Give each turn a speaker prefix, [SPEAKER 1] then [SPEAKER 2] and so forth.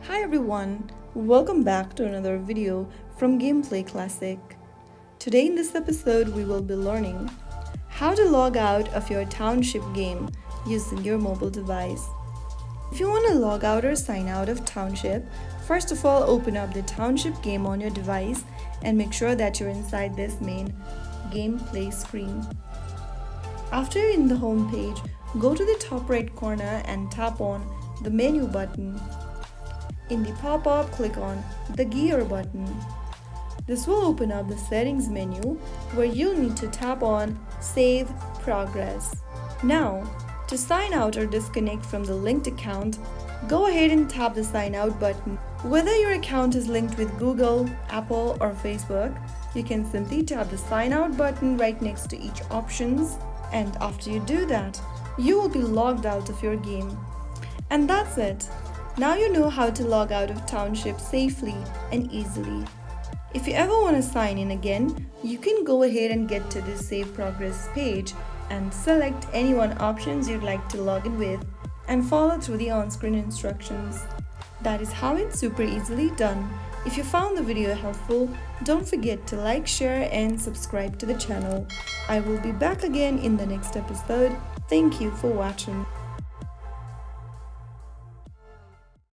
[SPEAKER 1] Hi everyone, welcome back to another video from Gameplay Classic. Today in this episode we will be learning how to log out of your Township game using your mobile device. If you want to log out or sign out of Township, first of all open up the Township game on your device and make sure that you're inside this main gameplay screen. After you're in the home page, go to the top right corner and tap on the menu button. In the pop-up, click on the gear button. This will open up the settings menu where you'll need to tap on Save Progress. Now, to sign out or disconnect from the linked account, go ahead and tap the sign out button. Whether your account is linked with Google, Apple, or Facebook, you can simply tap the sign out button right next to each options, and after you do that, you will be logged out of your game. And that's it. Now you know how to log out of Township safely and easily. If you ever want to sign in again, you can go ahead and get to this Save Progress page and select any one options you'd like to log in with and follow through the on-screen instructions. That is how it's super easily done. If you found the video helpful, don't forget to like, share and subscribe to the channel. I will be back again in the next episode. Thank you for watching.